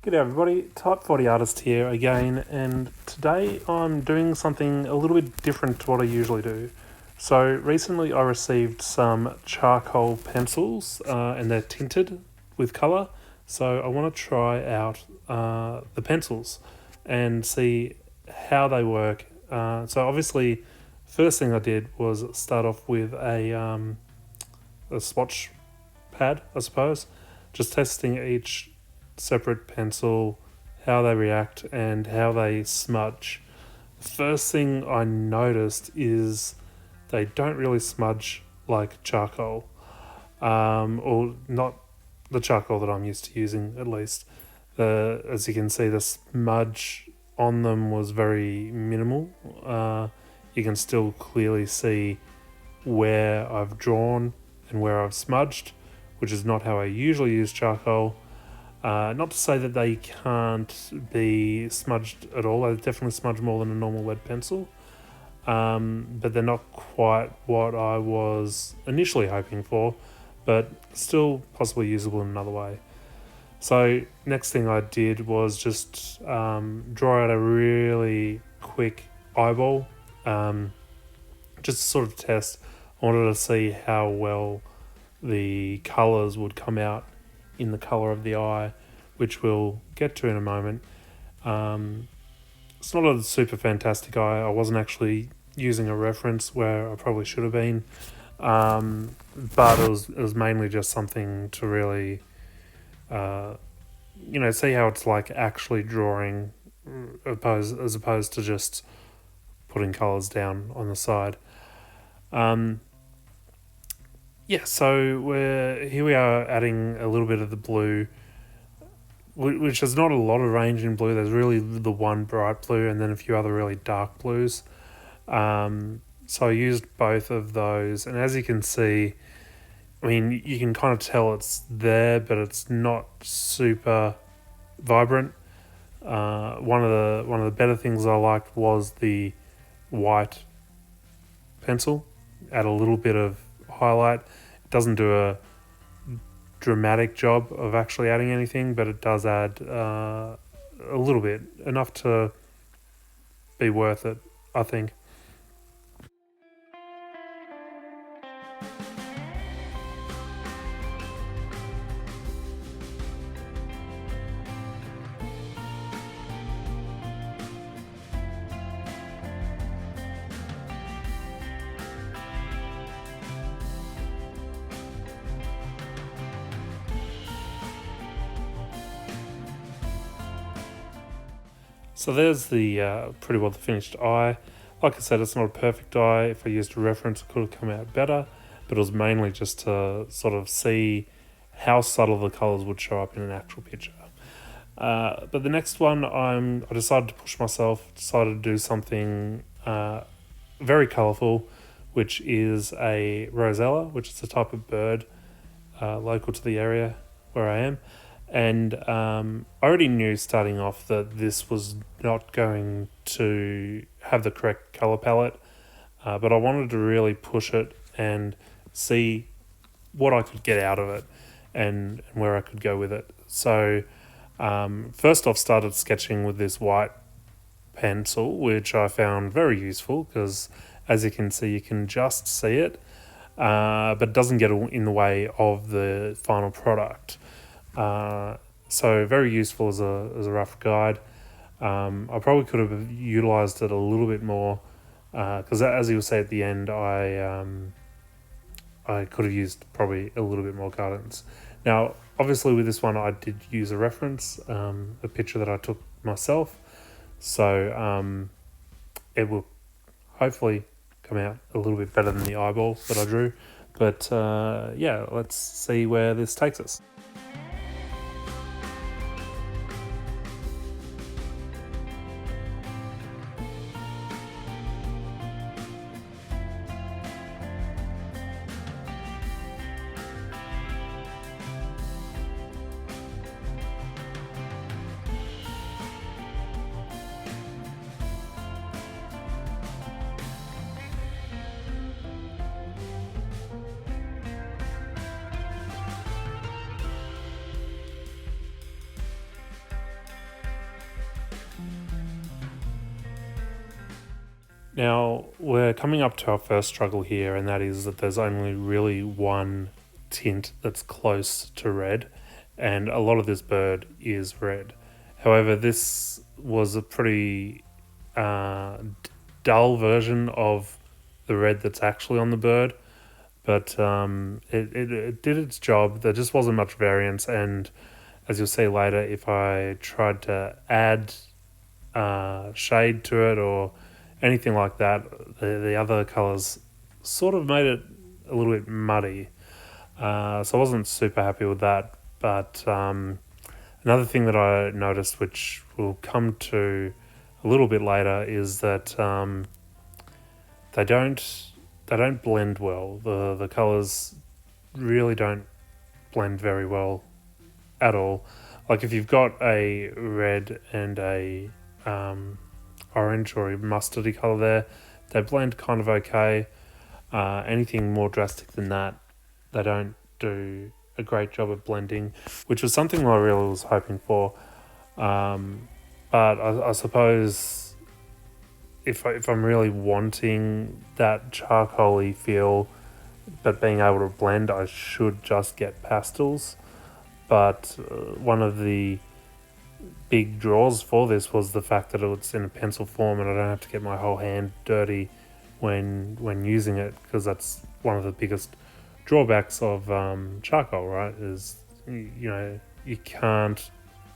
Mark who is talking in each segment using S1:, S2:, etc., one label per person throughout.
S1: G'day everybody, Type 40 Artist here again, and today I'm doing something a little bit different to what I usually do. So recently I received some charcoal pencils and they're tinted with colour, so I want to try out the pencils and see how they work. So obviously first thing I did was start off with a swatch pad, I suppose, just testing each separate pencil, how they react and how they smudge. The first thing I noticed is they don't really smudge like charcoal, or not the charcoal that I'm used to using at least. As you can see, the smudge on them was very minimal. You can still clearly see where I've drawn and where I've smudged, which is not how I usually use charcoal. Not to say that they can't be smudged at all. They definitely smudge more than a normal lead pencil, but they're not quite what I was initially hoping for, but still possibly usable in another way. So next thing I did was just draw out a really quick eyeball, just to sort of test. I wanted to see how well the colours would come out in the colour of the eye, which we'll get to in a moment. It's not a super fantastic eye. I wasn't actually using a reference where I probably should have been, but it was mainly just something to really, see how it's like actually drawing, as opposed to just putting colours down on the side. So here we are adding a little bit of the blue, which is not a lot of range in blue. There's really the one bright blue and then a few other really dark blues. So I used both of those, and as you can see, I mean, you can kind of tell it's there, but it's not super vibrant. One of the better things I liked was the white pencil. Add a little bit of highlight. It doesn't do a dramatic job of actually adding anything, but it does add a little bit, enough to be worth it, I think. So there's the pretty well the finished eye. Like I said, it's not a perfect eye. If I used a reference, it could have come out better, but it was mainly just to sort of see how subtle the colours would show up in an actual picture. But the next one, I decided to push myself, decided to do something very colourful, which is a Rosella, which is a type of bird local to the area where I am. And I already knew starting off that this was not going to have the correct colour palette, but I wanted to really push it and see what I could get out of it and where I could go with it. So first off, started sketching with this white pencil, which I found very useful because, as you can see, you can just see it, but it doesn't get in the way of the final product. So very useful as a rough guide. I probably could have utilised it a little bit more because, as you'll say at the end, I could have used probably a little bit more guidance. Now, obviously with this one I did use a reference, a picture that I took myself, so it will hopefully come out a little bit better than the eyeball that I drew. But let's see where this takes us. Now, we're coming up to our first struggle here, and that is that there's only really one tint that's close to red, and a lot of this bird is red. However, this was a pretty dull version of the red that's actually on the bird, but it did its job. There just wasn't much variance, and as you'll see later, if I tried to add shade to it or anything like that, the other colours sort of made it a little bit muddy. So I wasn't super happy with that. But another thing that I noticed, which we'll come to a little bit later, is that they don't blend well. The colours really don't blend very well at all. Like if you've got a red and a orange or a mustardy colour there, they blend kind of okay. Anything more drastic than that, they don't do a great job of blending, which was something I really was hoping for. But I suppose if I'm really wanting that charcoaly feel, but being able to blend, I should just get pastels. But one of the big draws for this was the fact that it's in a pencil form and I don't have to get my whole hand dirty when using it, because that's one of the biggest drawbacks of charcoal, right? Is you can't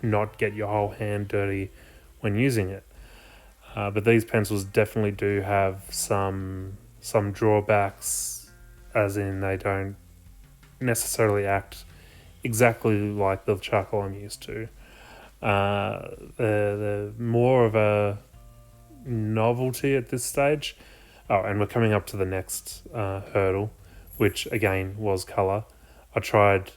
S1: not get your whole hand dirty when using it. But these pencils definitely do have some drawbacks, as in they don't necessarily act exactly like the charcoal I'm used to. They're more of a novelty at this stage. Oh, and we're coming up to the next hurdle, which again was colour. I tried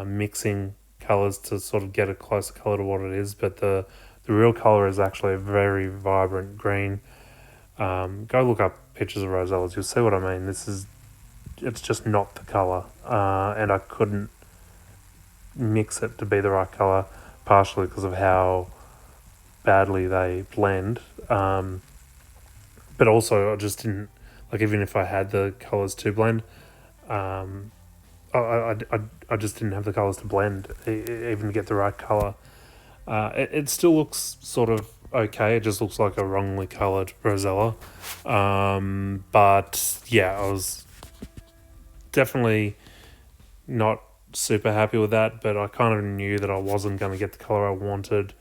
S1: mixing colours to sort of get a closer colour to what it is, but the real colour is actually a very vibrant green. Go look up pictures of Rosellas, you'll see what I mean. It's just not the colour, and I couldn't mix it to be the right colour, partially because of how badly they blend. But also I just didn't, like, even if I had the colours to blend, I just didn't have the colours to blend, even to get the right colour. It still looks sort of okay, it just looks like a wrongly coloured Rosella. But yeah, I was definitely not super happy with that, but I kind of knew that I wasn't going to get the colour I wanted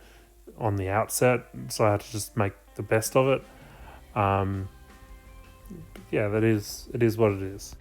S1: on the outset, so I had to just make the best of it. Yeah, it is what it is.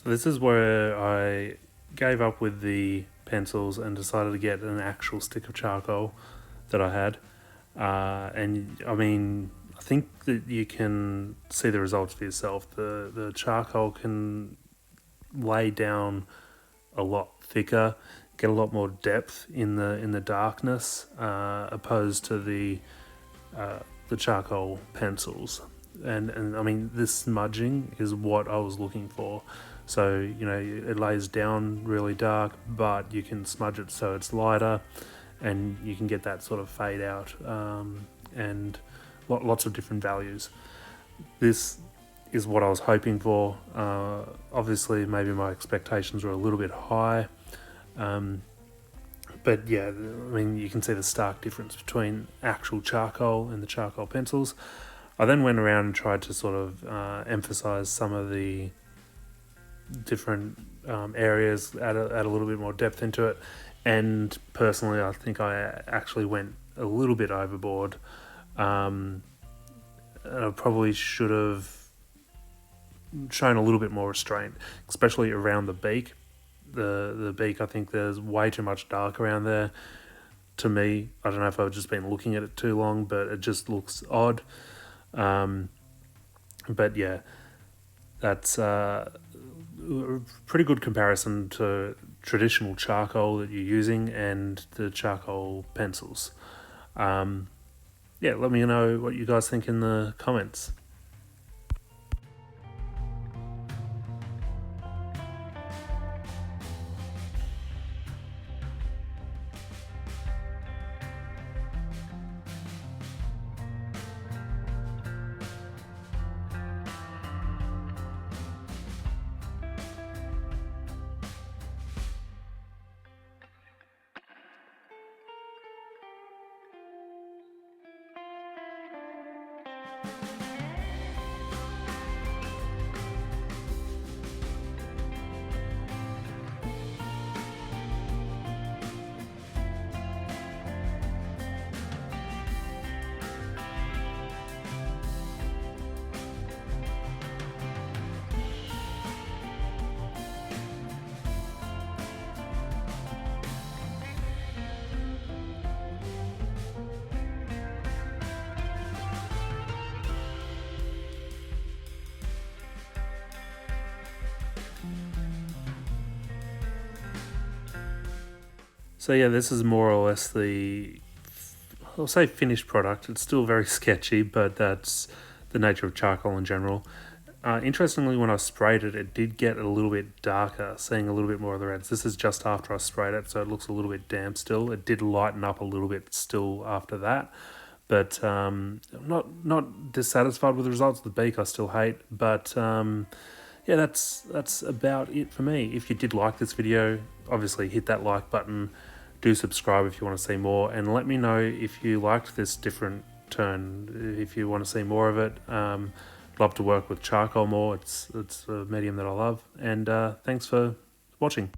S1: This is where I gave up with the pencils and decided to get an actual stick of charcoal that I had. And I mean, I think that you can see the results for yourself. The charcoal can lay down a lot thicker, get a lot more depth in the darkness, opposed to the charcoal pencils. And I mean, this smudging is what I was looking for. So, you know, it lays down really dark, but you can smudge it so it's lighter, and you can get that sort of fade out, and lots of different values. This is what I was hoping for. Obviously, maybe my expectations were a little bit high. But yeah, I mean, you can see the stark difference between actual charcoal and the charcoal pencils. I then went around and tried to sort of emphasize some of the different areas, add a little bit more depth into it. And personally, I think I actually went a little bit overboard. I probably should have shown a little bit more restraint, especially around the beak. The beak, I think there's way too much dark around there. To me, I don't know if I've just been looking at it too long, but it just looks odd. But yeah, that's a pretty good comparison to traditional charcoal that you're using and the charcoal pencils. Yeah, let me know what you guys think in the comments. So yeah, this is more or less I'll say finished product. It's still very sketchy, but that's the nature of charcoal in general. Interestingly, when I sprayed it, it did get a little bit darker, seeing a little bit more of the reds. This is just after I sprayed it, so it looks a little bit damp still. It did lighten up a little bit still after that, but not dissatisfied with the results. The beak I still hate, but yeah, that's about it for me. If you did like this video, obviously hit that like button. Do subscribe if you want to see more, and let me know if you liked this different turn, if you want to see more of it. Love to work with charcoal more. It's a medium that I love, and thanks for watching.